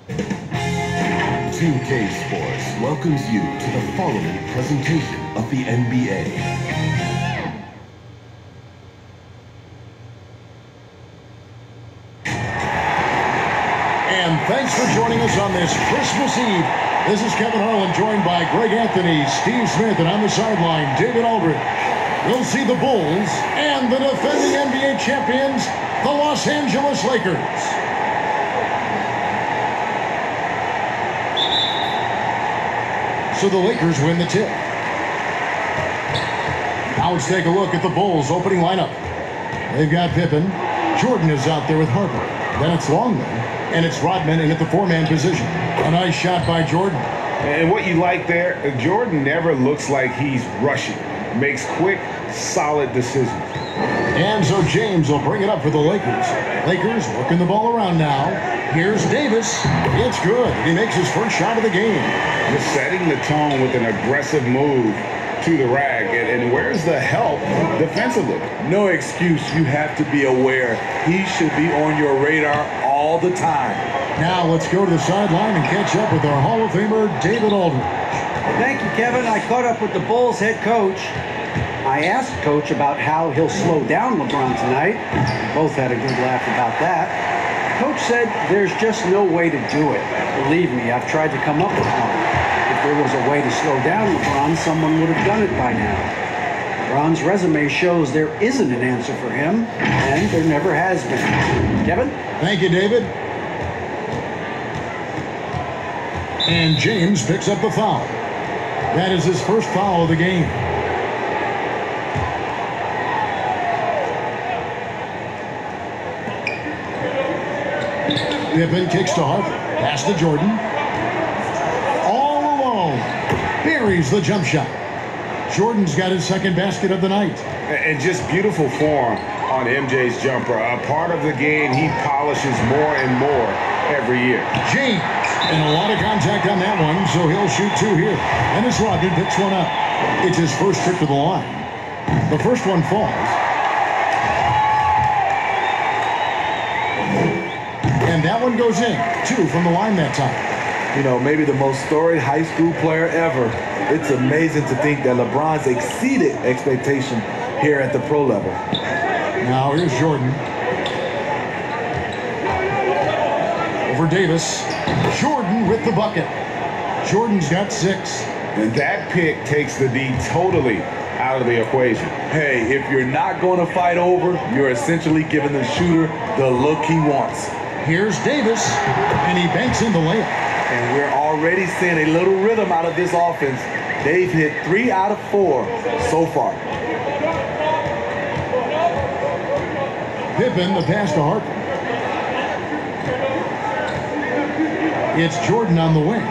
2K Sports welcomes you to the following presentation of the NBA. And thanks for joining us on this Christmas Eve. This is Kevin Harlan, joined by Greg Anthony, Steve Smith, and on the sideline, David Aldridge. We'll see the Bulls and the defending NBA champions, the Los Angeles Lakers. So the Lakers win the tip. Now let's take a look at the Bulls' opening lineup. They've got Pippen. Jordan is out there with Harper. Then it's Longley. And it's Rodman in at the four-man position. A nice shot by Jordan. And what you like there, Jordan never looks like he's rushing. Makes quick, solid decisions. And so James will bring it up for the Lakers. Lakers working the ball around now. Here's Davis. It's good. He makes his first shot of the game. Just setting the tone with an aggressive move to the rack. And where's the help defensively? No excuse. You have to be aware. He should be on your radar all the time. Now let's go to the sideline and catch up with our Hall of Famer, David Aldridge. Thank you, Kevin. I caught up with the Bulls head coach. I asked Coach about how he'll slow down LeBron tonight. We both had a good laugh about that. Coach said there's just no way to do it. Believe me, I've tried to come up with one. If there was a way to slow down LeBron, someone would have done it by now. LeBron's resume shows there isn't an answer for him, and there never has been. Kevin? Thank you, David. And James picks up the foul. That is his first foul of the game. Pippen kicks to Harper. Pass to Jordan. All alone. Buries the jump shot. Jordan's got his second basket of the night. And just beautiful form on MJ's jumper. A part of the game he polishes more and more every year. James. And a lot of contact on that one, so he'll shoot two here. And as Rodman picks one up. It's his first trip to the line. The first one falls. And that one goes in. Two from the line that time. You know, maybe the most storied high school player ever. It's amazing to think that LeBron's exceeded expectation here at the pro level. Now here's Jordan. Over Davis. Jordan with the bucket. Jordan's got 6. And that pick takes the D totally out of the equation. Hey, if you're not going to fight over, you're essentially giving the shooter the look he wants. Here's Davis, and he banks in the layup. And we're already seeing a little rhythm out of this offense. They've hit 3 out of 4 so far. Pippen, the pass to Harper. It's Jordan on the wing.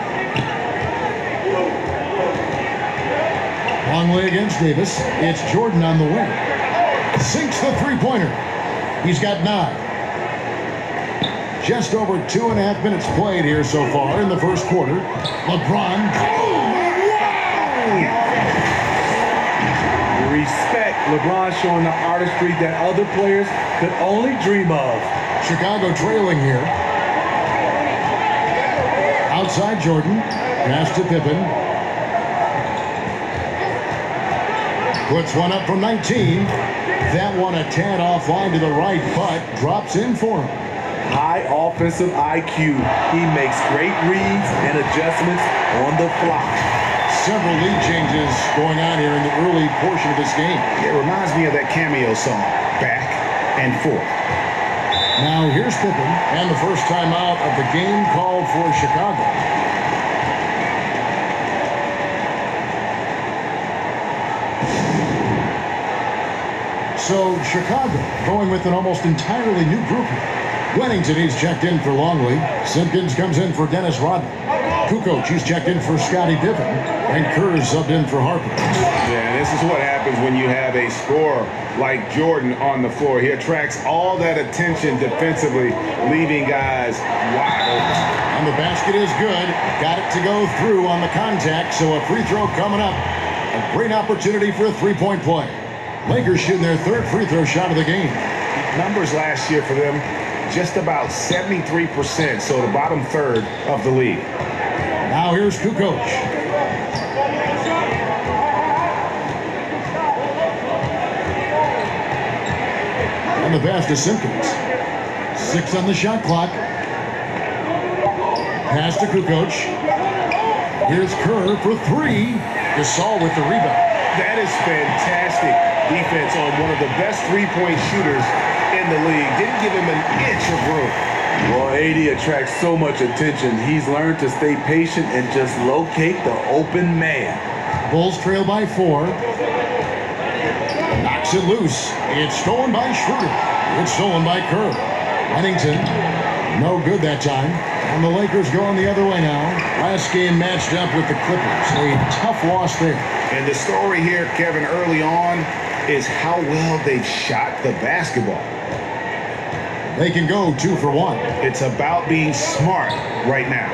Longley against Davis. It's Jordan on the wing. Sinks the three-pointer. He's got 9. Just over 2.5 minutes played here so far in the first quarter. LeBron. Respect. LeBron showing the artistry that other players could only dream of. Chicago trailing here. Outside Jordan. Pass to Pippen. Puts one up from 19. That one a tad offline to the right, but drops in for him. High offensive IQ. He makes great reads and adjustments on the fly. Several lead changes going on here in the early portion of this game. It reminds me of that cameo song, Back and Forth. Now here's Pippen, and the first time out of the game called for Chicago. So Chicago going with an almost entirely new group here. Wennington, he's checked in for Longley. Simpkins comes in for Dennis Rodman. Kukoc, he's checked in for Scottie Pippen. And Kerr is subbed in for Harper. Yeah, this is what happens when you have a scorer like Jordan on the floor. He attracts all that attention defensively, leaving guys wide open. And the basket is good. Got it to go through on the contact, so a free throw coming up. A great opportunity for a three-point play. Lakers shooting their third free throw shot of the game. Numbers last year for them just about 73%, so the bottom third of the league. Now here's Kukoc. And the pass to Simpkins. 6 on the shot clock. Pass to Kukoc. Here's Kerr for 3. Gasol with the rebound. That is fantastic defense on one of the best three-point shooters in the league. Didn't give him an inch of room. Well, AD attracts so much attention. He's learned to stay patient and just locate the open man. Bulls trail by 4. Knocks it loose. It's stolen by Schroeder. It's stolen by Kerr. Huntington, no good that time. And the Lakers going the other way now. Last game matched up with the Clippers. A tough loss there. And the story here, Kevin, early on is how well they've shot the basketball. They can go 2 for 1. It's about being smart right now.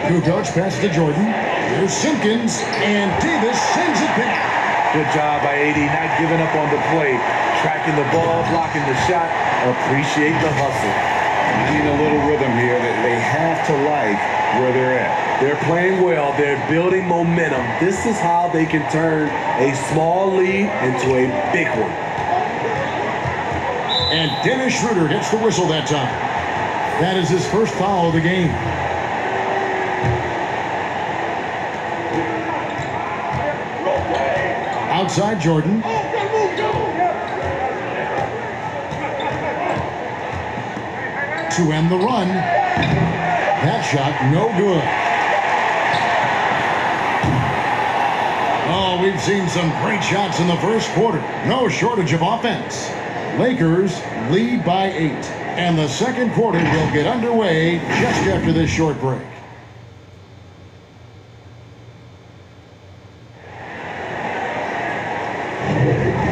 Kukoc pass to Jordan. Here's Simpkins, and Davis sends it back. Good job by AD, not giving up on the play. Tracking the ball, blocking the shot. Appreciate the hustle. Finding a little rhythm here that they have to like where they're at. They're playing well. They're building momentum. This is how they can turn a small lead into a big one. And Dennis Schroeder gets the whistle that time. That is his first foul of the game. Outside Jordan. To end the run. That shot, no good. Oh, we've seen some great shots in the first quarter. No shortage of offense. Lakers lead by 8. And the second quarter will get underway just after this short break.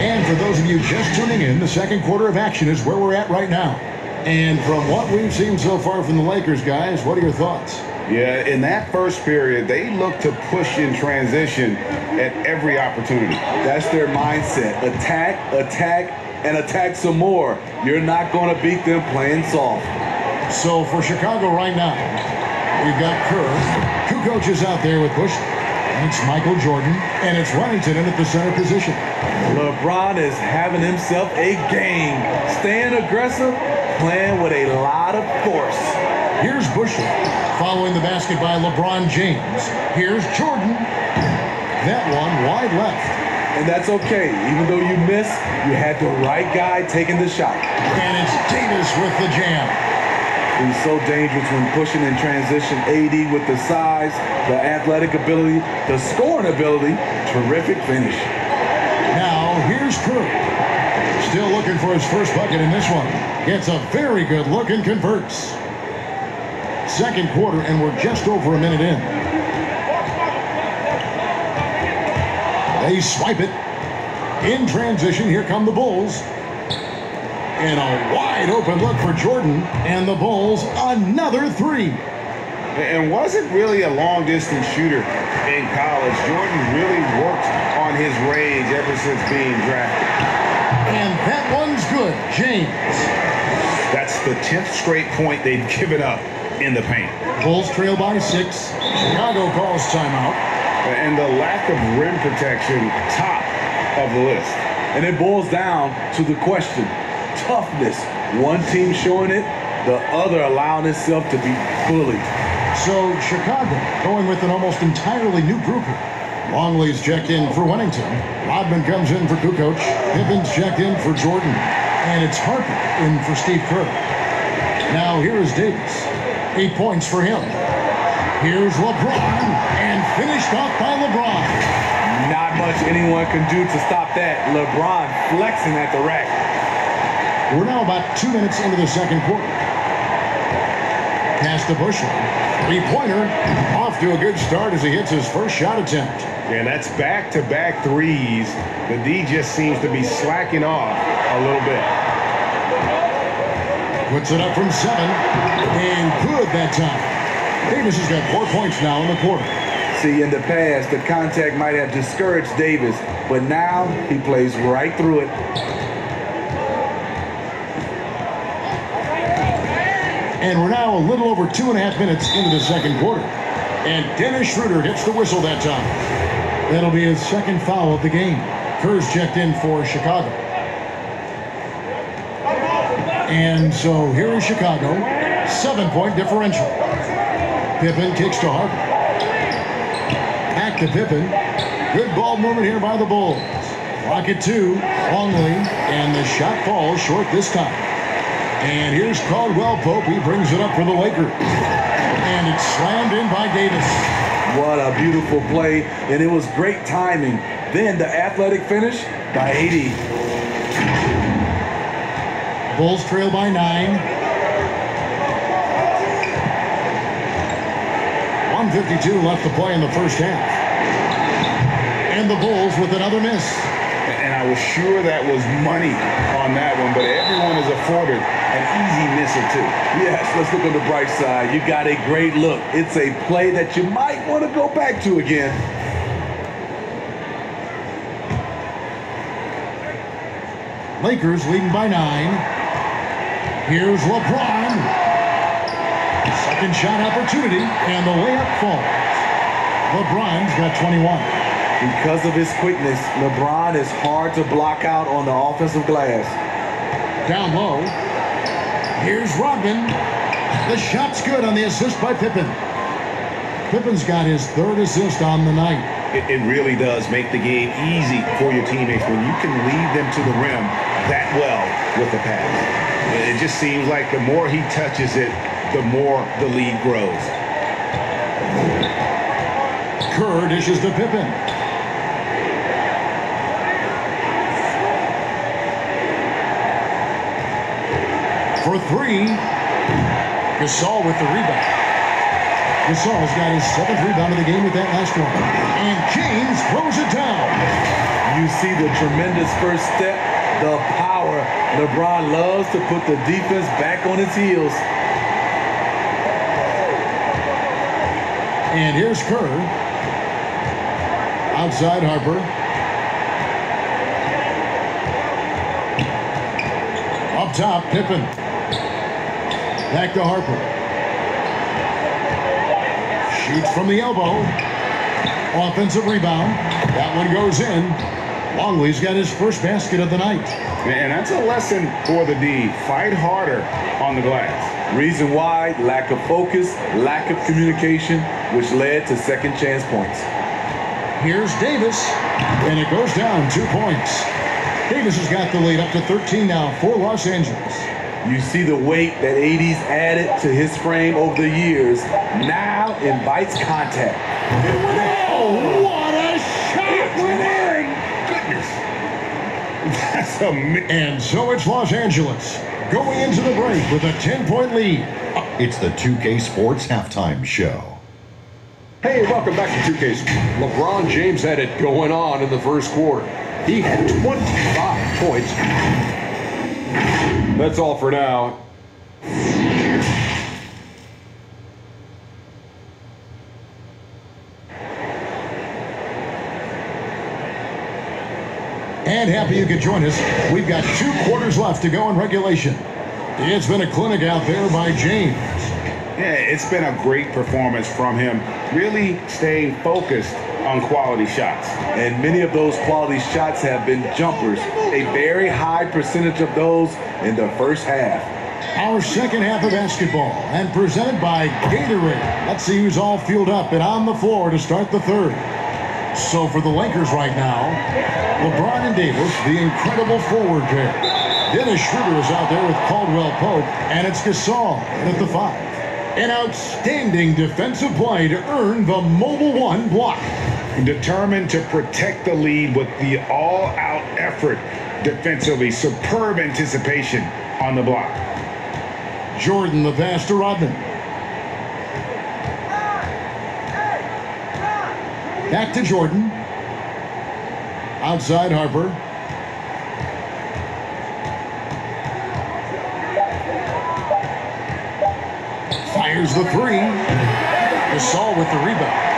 And for those of you just tuning in, the second quarter of action is where we're at right now. And from what we've seen so far from the Lakers, guys, what are your thoughts? Yeah, in that first period, they looked to push in transition at every opportunity. That's their mindset. Attack, attack, and attack some more. You're not going to beat them playing soft. So for Chicago right now, we've got Kerr. Kukoc is out there with Bush. And it's Michael Jordan. And it's Huntington in at the center position. LeBron is having himself a game. Staying aggressive, playing with a lot of force. Here's Busher following the basket by LeBron James. Here's Jordan. That one wide left. And that's okay. Even though you missed, you had the right guy taking the shot. And it's Davis with the jam. He's so dangerous when pushing in transition. AD with the size, the athletic ability, the scoring ability. Terrific finish. Now here's Kerr. Still looking for his first bucket in this one. Gets a very good look and converts. Second quarter, and we're just over a minute in. They swipe it. In transition, here come the Bulls. And a wide open look for Jordan. And the Bulls, another 3. And wasn't really a long-distance shooter in college. Jordan really worked on his range ever since being drafted. And that one's good, James. That's the 10th straight point they've given up in the paint. Bulls trail by 6. Chicago calls timeout. And the lack of rim protection, top of the list. And it boils down to the question. Toughness. One team showing it, the other allowing itself to be bullied. So Chicago going with an almost entirely new group here. Longley's checked in for Huntington. Rodman comes in for Kukoc. Pippin's checked in for Jordan. And it's Harper in for Steve Kerr. Now here is Davis. 8 points for him. Here's LeBron. And finished off by LeBron. Not much anyone can do to stop that. LeBron flexing at the rack. We're now about 2 minutes into the second quarter. Pass to Busher. 3-pointer. Off to a good start as he hits his first shot attempt. And that's back-to-back threes. The D just seems to be slacking off a little bit. Puts it up from 7. And good that time. Davis has got 4 points now in the quarter. See, in the past, the contact might have discouraged Davis, but now he plays right through it. And we're now a little over 2.5 minutes into the second quarter. And Dennis Schroeder gets the whistle that time. That'll be his second foul of the game. Kerr's checked in for Chicago. And so here is Chicago. 7-point differential. Pippen kicks to Harper. Back to Pippen. Good ball movement here by the Bulls. Clock at 2. Longley. And the shot falls short this time. And here's Caldwell Pope. He brings it up for the Lakers. And it's slammed in by Davis. What a beautiful play. And it was great timing. Then the athletic finish by AD. Bulls trail by 9. 1:52 left to play in the first half. And the Bulls with another miss. And I was sure that was money on that one, but everyone is afforded an easy miss or two. Yes, let's look on the bright side. You got a great look. It's a play that you might want to go back to again. Lakers leading by 9. Here's LeBron. Second shot opportunity, and the layup falls. LeBron's got 21. Because of his quickness, LeBron is hard to block out on the offensive glass. Down low. Here's Rodman. The shot's good on the assist by Pippen. Pippen's got his third assist on the night. It really does make the game easy for your teammates when you can lead them to the rim that well with the pass. It just seems like the more he touches it, the more the lead grows. Kerr dishes to Pippen. For 3, Gasol with the rebound. Gasol's got his 7th rebound of the game with that last one. And James throws it down. You see the tremendous first step, the power. LeBron loves to put the defense back on its heels. And here's Kerr. Outside Harper. Up top, Pippen. Back to Harper. Shoots from the elbow. Offensive rebound. That one goes in. Longley's got his first basket of the night. And that's a lesson for the D. Fight harder on the glass. Reason why, lack of focus, lack of communication, which led to second chance points. Here's Davis, and it goes down 2 points. Davis has got the lead up to 13 now for Los Angeles. You see the weight that AD's added to his frame over the years. Now invites contact. Oh, what a shot! Goodness. That's amazing. And so it's Los Angeles going into the break with a 10-point lead. It's the 2K Sports Halftime Show. Hey, welcome back to 2K. LeBron James had it going on in the first quarter. He had 25 points. That's all for now. And happy you could join us. We've got 2 quarters left to go in regulation. It's been a clinic out there by James. Yeah, it's been a great performance from him. Really staying focused on quality shots. And many of those quality shots have been jumpers. A very high percentage of those in the first half. Our second half of basketball, and presented by Gatorade. Let's see who's all fueled up and on the floor to start the third. So for the Lakers right now, LeBron and Davis, the incredible forward pair. Dennis Schroeder is out there with Caldwell Pope, and it's Gasol at the 5. An outstanding defensive play to earn the Mobile One block. Determined to protect the lead with the all-out effort defensively. Superb anticipation on the block. Jordan, the pass to Rodman. Back to Jordan. Outside Harper. Fires the 3. Gasol with the rebound.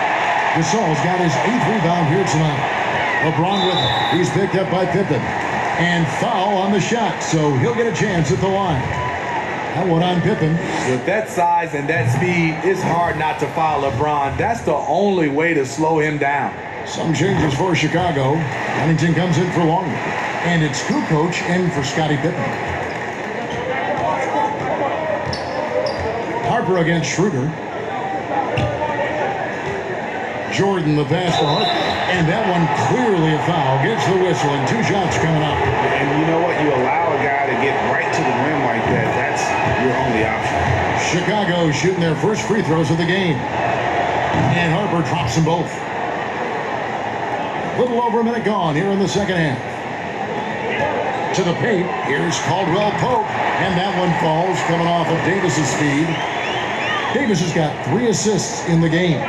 Gasol's got his 8th rebound here tonight. LeBron with it. He's picked up by Pippen. And foul on the shot, so he'll get a chance at the line. That one on Pippen. With that size and that speed, it's hard not to foul LeBron. That's the only way to slow him down. Some changes for Chicago. Huntington comes in for Longley. And it's Kukoc in for Scottie Pippen. Harper against Schroeder. Jordan the pass to Harper. And that one clearly a foul. Gets the whistle and 2 shots coming up. And you know what? You allow a guy to get right to the rim like that. That's your only option. Chicago shooting their first free throws of the game. And Harper drops them both. A little over a minute gone here in the second half. To the paint. Here's Caldwell Pope. And that one falls coming off of Davis's speed. Davis has got 3 assists in the game.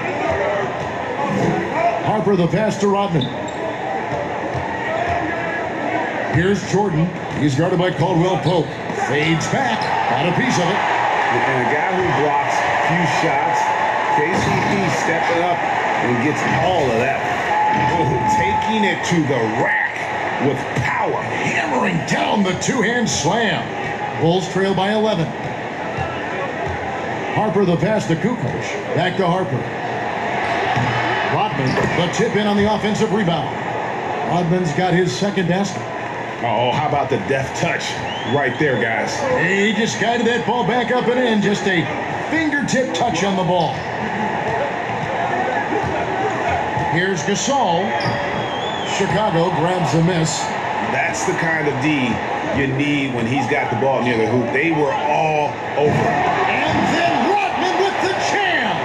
Harper the pass to Rodman. Here's Jordan. He's guarded by Caldwell Pope. Fades back. Got a piece of it. And a guy who blocks few shots, KCP stepping up and gets all of that. Oh, taking it to the rack with power. Hammering down the 2-hand slam. Bulls trail by 11. Harper the pass to Kukoc. Back to Harper. Rodman, the tip in on the offensive rebound. Rodman's got his second basket. Oh, how about the deft touch right there, guys? He just guided that ball back up and in. Just a fingertip touch on the ball. Here's Gasol. Chicago grabs the miss. That's the kind of D you need when he's got the ball near the hoop. They were all over. And then Rodman with the jam.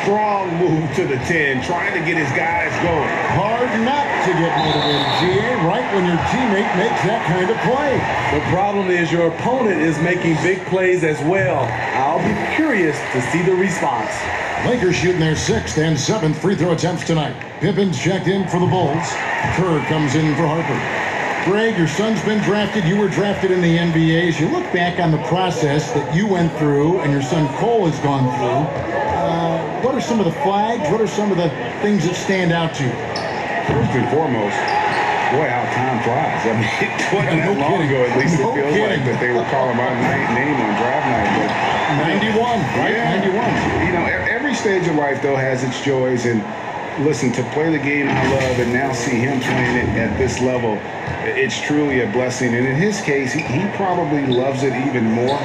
Strong move to the 10, trying to get his guys going. Hard not to get motivated, GA, right when your teammate makes that kind of play. The problem is your opponent is making big plays as well. I'll be curious to see the response. Lakers shooting their 6th and 7th free throw attempts tonight. Pippen's checked in for the Bulls. Kerr comes in for Harper. Greg, your son's been drafted. You were drafted in the NBA. As you look back on the process that you went through and your son Cole has gone through, what are some of the flags? What are some of the things that stand out to you? First and foremost, boy, how time flies. I mean, it wasn't that long ago, at least it feels like, that they were calling my name on draft night. But 91, right? Yeah, 91. You know, every stage of life, though, has its joys. And listen, to play the game I love and now see him playing it at this level, it's truly a blessing. And in his case, he probably loves it even more.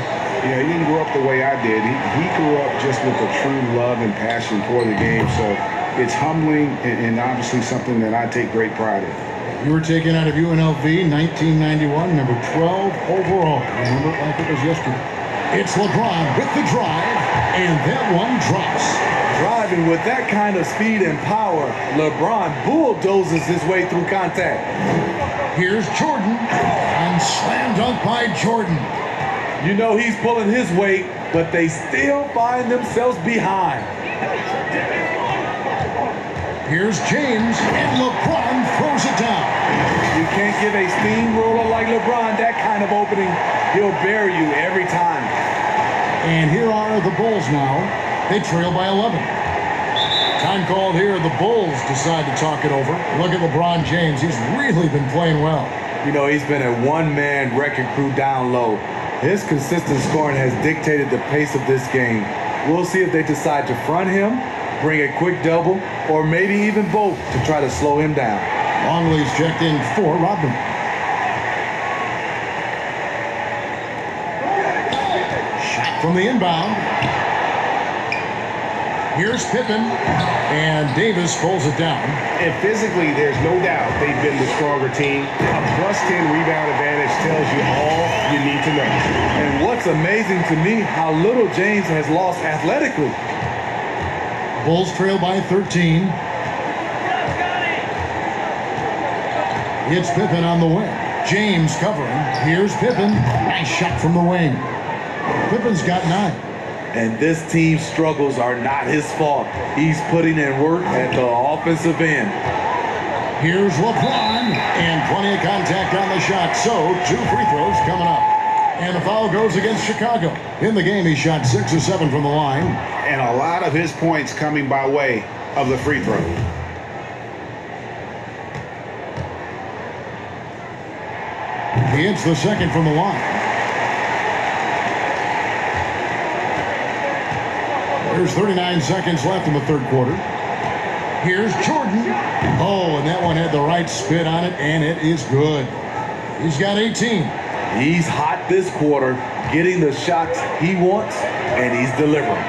You know, he didn't grow up the way I did. He grew up just with a true love and passion for the game. So it's humbling and obviously something that I take great pride in. You were taken out of UNLV 1991, number 12 overall. Remember it like it was yesterday. It's LeBron with the drive, and that one drops. Driving with that kind of speed and power, LeBron bulldozes his way through contact. Here's Jordan, and slam dunk by Jordan. You know he's pulling his weight, but they still find themselves behind. Here's James, and LeBron throws it down. You can't give a steamroller like LeBron that kind of opening. He'll bury you every time. And here are the Bulls now. They trail by 11. Time called here. The Bulls decide to talk it over. Look at LeBron James. He's really been playing well. You know, he's been a one-man wrecking crew down low. His consistent scoring has dictated the pace of this game. We'll see if they decide to front him, bring a quick double, or maybe even both to try to slow him down. Longley's checked in for Rodman. Shot from the inbound. Here's Pippen, and Davis pulls it down. And physically, there's no doubt they've been the stronger team. A +10 rebound advantage tells you all you need to know. And what's amazing to me, how little James has lost athletically. Bulls trail by 13. It's Pippen on the wing. James covering. Here's Pippen. Nice shot from the wing. Pippen's got 9. And this team's struggles are not his fault. He's putting in work at the offensive end. Here's LeBron, and plenty of contact on the shot. So, 2 free throws coming up. And a foul goes against Chicago. In the game, he shot 6 or 7 from the line. And a lot of his points coming by way of the free throw. He hits the second from the line. There's 39 seconds left in the third quarter. Here's Jordan. Oh, and that one had the right spin on it, and it is good. He's got 18. He's hot this quarter, getting the shots he wants, and he's delivering.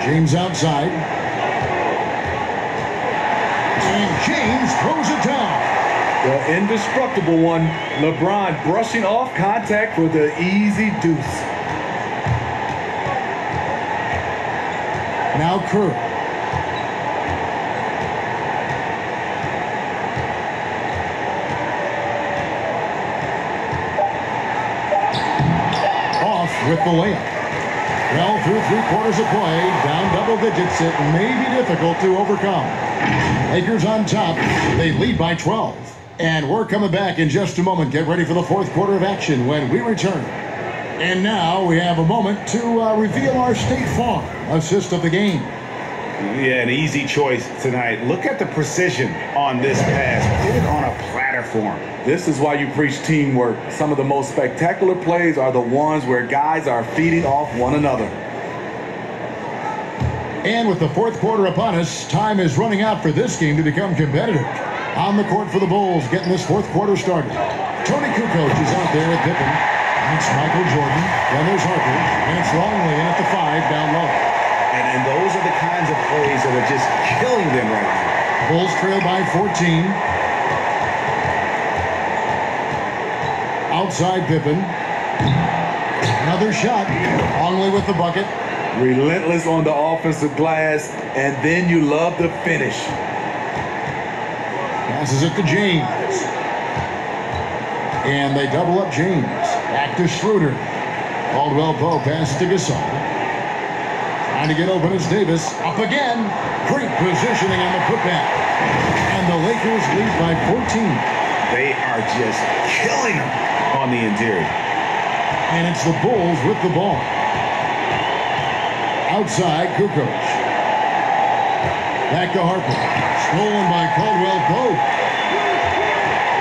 James outside. And James throws it down. The indestructible one, LeBron brushing off contact for the easy deuce. Now Kerr. Off with the layup. Well, through 3/4 of play, down double digits, it may be difficult to overcome. Lakers on top. They lead by 12. And we're coming back in just a moment. Get ready for the fourth quarter of action when we return. And now we have a moment to reveal our State Farm assist of the game. Yeah, an easy choice tonight. Look at the precision on this pass. Put it on a platter for him. This is why you preach teamwork. Some of the most spectacular plays are the ones where guys are feeding off one another. And with the fourth quarter upon us, time is running out for this game to become competitive. On the court for the Bulls, getting this fourth quarter started. Tony Kukoc is out there at Pippen. It's Michael Jordan. Then there's Harper. And it's Longley in at the 5 down low. And those are the kinds of plays that are just killing them right now. Bulls trail by 14. Outside Pippen. Another shot. Longley with the bucket. Relentless on the offensive glass, and then you love the finish. Passes it to James. And they double up James. Back to Schroeder. Caldwell Pope passes to Gasol. Trying to get open is Davis. Up again. Great positioning on the putback. And the Lakers lead by 14. They are just killing them on the interior. And it's the Bulls with the ball. Outside, Kukoc. Back to Harper. Stolen by Caldwell Pope.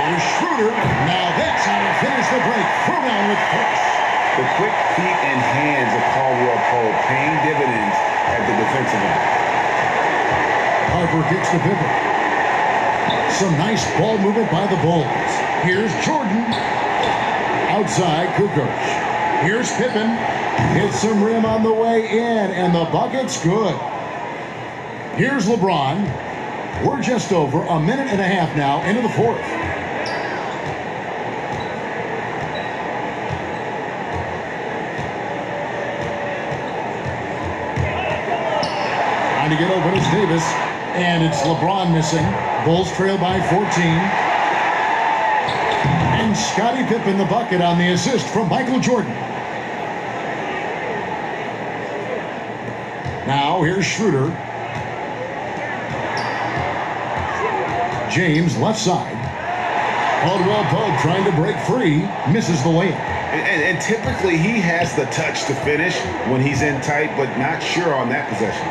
Here's Schroeder. Now that's how to finish the break. Throw down with force. The quick feet and hands of Caldwell Pope paying dividends at the defensive end. Harper kicks to Pippen. Some nice ball movement by the Bulls. Here's Jordan. Outside, Kukoc. Here's Pippen. Hits some rim on the way in, and the bucket's good. Here's LeBron. We're just over a minute and a half now into the fourth. Trying to get open is Davis, and it's LeBron missing. Bulls trail by 14. And Scottie Pippen the bucket on the assist from Michael Jordan. Now here's Schroeder. James left side. Caldwell Pope trying to break free. Misses the layup. And typically he has the touch to finish when he's in tight, but not sure on that possession.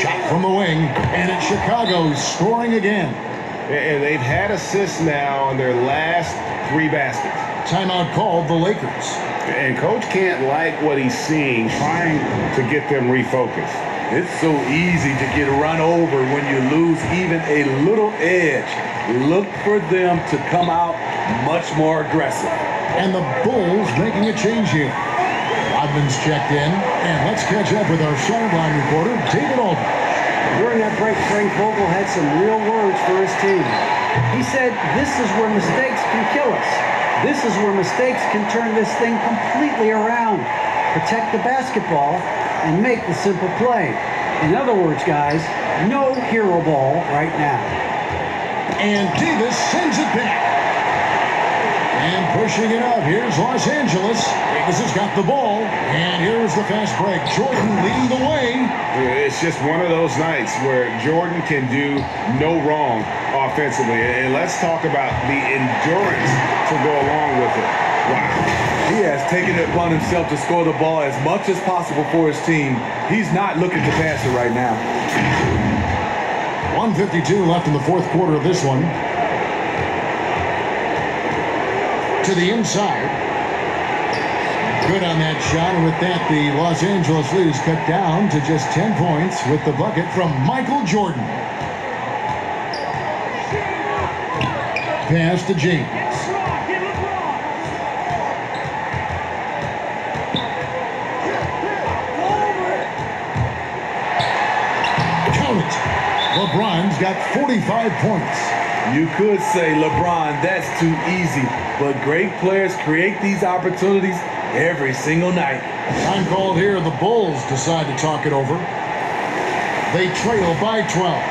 Shot from the wing. And it's Chicago scoring again. And they've had assists now in their last 3 baskets. Timeout called the Lakers. And coach can't like what he's seeing, trying to get them refocused. It's so easy to get run over when you lose even a little edge. Look for them to come out much more aggressive. And the Bulls making a change here. Rodman's checked in. And let's catch up with our sideline reporter, David Aldridge. During that break, Frank Vogel had some real words for his team. He said, "This is where mistakes can kill us. This is where mistakes can turn this thing completely around. Protect the basketball and make the simple play." In other words, guys, no hero ball right now. And Davis sends it back. And pushing it up, here's Los Angeles. Davis has got the ball. And here's the fast break. Jordan leading the way. It's just one of those nights where Jordan can do no wrong offensively. And let's talk about the endurance to go along with it. Wow. He has taken it upon himself to score the ball as much as possible for his team. He's not looking to pass it right now. 1:52 left in the fourth quarter of this one. To the inside. Good on that shot, and with that, the Los Angeles lead is cut down to just 10 points with the bucket from Michael Jordan. Pass to James. Count it. LeBron's got 45 points. You could say, LeBron, that's too easy. But great players create these opportunities every single night. Time called here. The Bulls decide to talk it over. They trail by 12.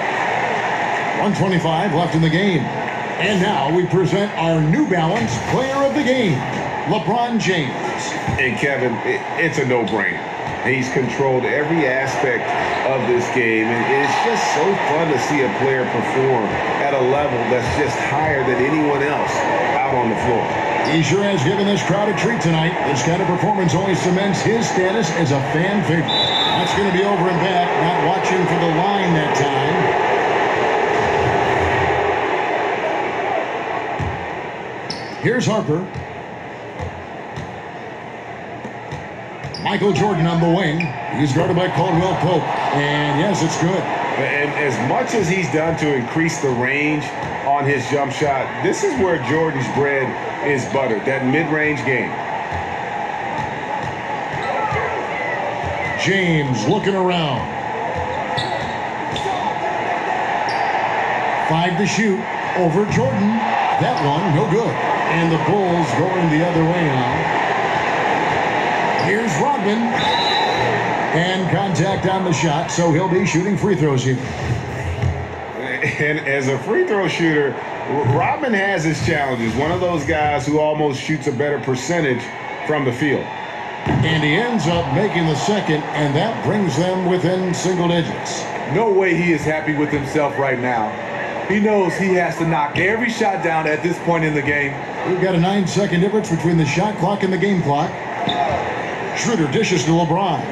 1:25 left in the game. And now we present our New Balance Player of the Game, LeBron James. And Kevin, it's a no-brainer. He's controlled every aspect of this game, and it's just so fun to see a player perform at a level that's just higher than anyone else out on the floor. He sure has given this crowd a treat tonight. This kind of performance only cements his status as a fan favorite. That's going to be over and back, not watching for the line that time. Here's Harper. Michael Jordan on the wing. He's guarded by Caldwell Pope. And yes, it's good. And as much as he's done to increase the range on his jump shot, this is where Jordan's bread is buttered, that mid-range game. James looking around. 5 to shoot over Jordan. That one, no good. And the Bulls going the other way now. Here's Rodman. And contact on the shot, so he'll be shooting free throws here. And as a free throw shooter, Rodman has his challenges. One of those guys who almost shoots a better percentage from the field. And he ends up making the second, and that brings them within single digits. No way he is happy with himself right now. He knows he has to knock every shot down at this point in the game. We've got a 9-second difference between the shot clock and the game clock. Schroeder dishes to LeBron.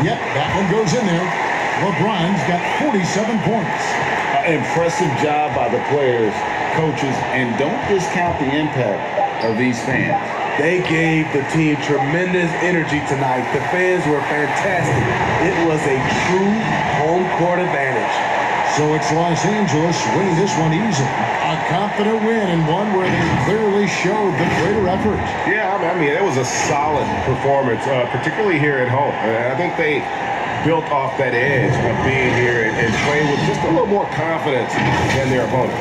Yep, that one goes in there. LeBron's got 47 points. Impressive job by the players, coaches, and don't discount the impact of these fans. They gave the team tremendous energy tonight. The fans were fantastic. It was a true home court advantage. So it's Los Angeles winning this one easily. A confident win and one where they clearly showed the greater effort. Yeah, I mean, it was a solid performance, particularly here at home. I think they built off that edge of being here and playing with just a little more confidence than their opponent.